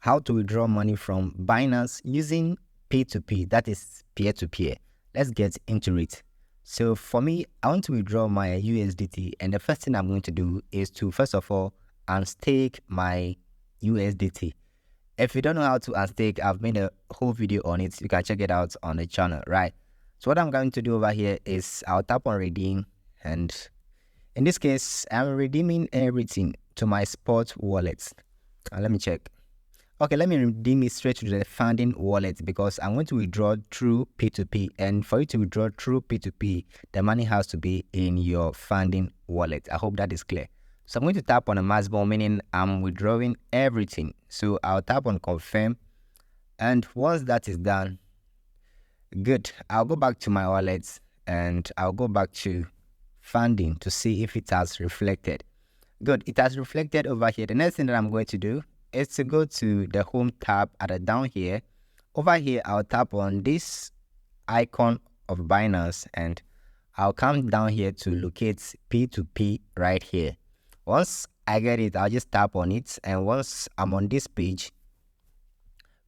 how to withdraw money from Binance using P2P, that is peer-to-peer. Let's get into it. So for me, I want to withdraw my USDT, and the first thing I'm going to do is to first of all unstake my USDT. If you don't know how to unstake, I've made a whole video on it. You can check it out on the channel, right? So what I'm going to do over here is I'll tap on redeem, and in this case, I'm redeeming everything to my spot wallet. Let me check. Okay, let me redeem it straight to the funding wallet because I'm going to withdraw through P2P. And for you to withdraw through P2P, the money has to be in your funding wallet. I hope that is clear. So I'm going to tap on a mass ball, meaning I'm withdrawing everything. So I'll tap on confirm. And once that is done, good. I'll go back to my wallet and I'll go back to funding to see if it has reflected. Good, it has reflected over here. The next thing that I'm going to do is to go to the home tab at the down here. Over here, I'll tap on this icon of Binance and I'll come down here to locate P2P right here. Once I get it, I'll just tap on it, and once I'm on this page,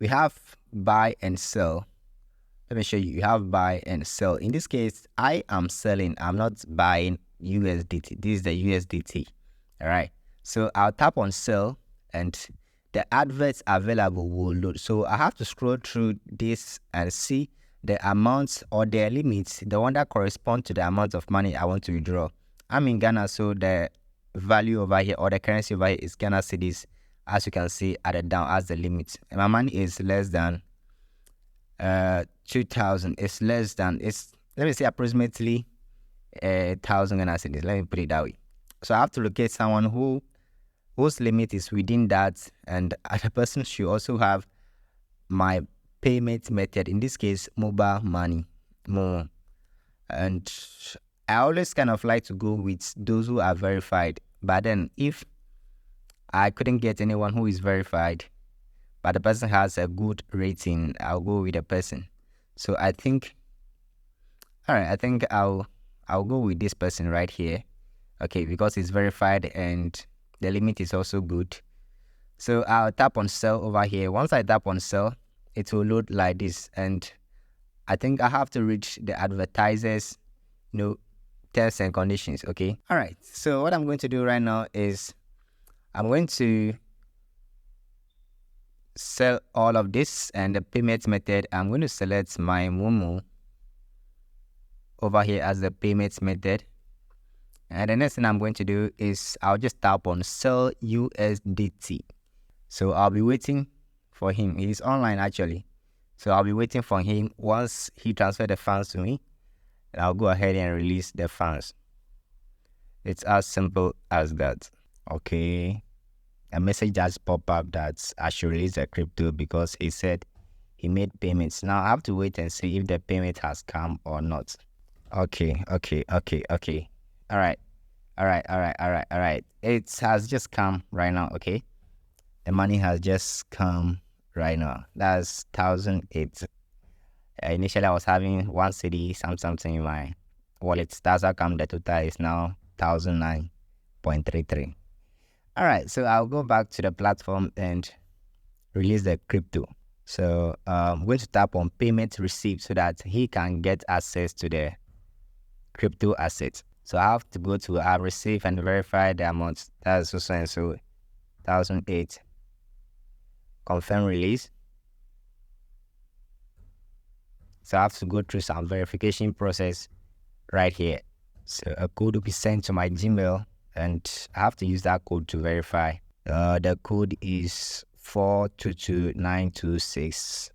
we have buy and sell. Let me show you. You have buy and sell. In this case, I am selling. I'm not buying USDT. This is the USDT. All right. So I'll tap on sell and the adverts available will load. So I have to scroll through this and see the amounts or the limits, the one that corresponds to the amount of money I want to withdraw. I'm in Ghana, so the value over here or the currency over here is Ghana cedis, as you can see at the down as the limit. And my money is less than 2,000. It's less than, it's, let me say approximately 1,000 Ghana cedis. Let me put it that way. So I have to locate someone whose limit is within that, and the person should also have my payment method, in this case mobile money. And I always kind of like to go with those who are verified, but then if I couldn't get anyone who is verified but the person has a good rating, I'll go with the person. So I think, all right, I think I'll go with this person right here. Okay, because it's verified and the limit is also good. So I'll tap on sell over here. Once I tap on sell, it will load like this. And I think I have to reach the advertisers, terms and conditions. Okay. All right. So what I'm going to do right now is I'm going to sell all of this, and the payment method, I'm going to select my Momo over here as the payment method. And the next thing I'm going to do is I'll just tap on sell USDT. So I'll be waiting for him. He's online actually. So I'll be waiting for him. Once he transfers the funds to me, I'll go ahead and release the funds. It's as simple as that. Okay. A message just popped up that I should release the crypto because he said he made payments. Now I have to wait and see if the payment has come or not. Okay. All right. It has just come right now. Okay, the money has just come right now. That's 1,008. Initially I was having 1 cedi something in my wallet. That's how come the total is now 1,009.33. All right, so I'll go back to the platform and release the crypto. So I'm going to tap on payment receipt so that he can get access to the crypto assets. So I have to go to receive and verify the amount. That's so and so 1,008. Confirm release. So I have to go through some verification process right here. So a code will be sent to my Gmail, and I have to use that code to verify. The code is 422926.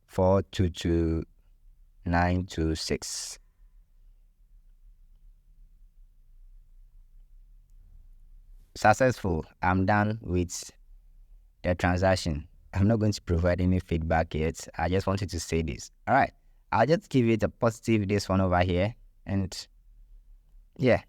422926. Successful. I'm done with the transaction. I'm not going to provide any feedback yet. I just wanted to say this. All right, I'll just give it a positive, this one over here, and yeah,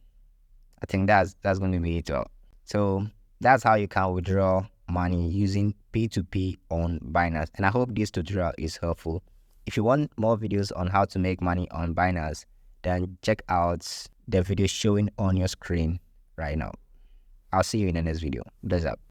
I think that's going to be it all. So that's how you can withdraw money using P2P on Binance, and I hope this tutorial is helpful. If you want more videos on how to make money on Binance, then check out the video showing on your screen right now. I'll see you in the next video. Bless up.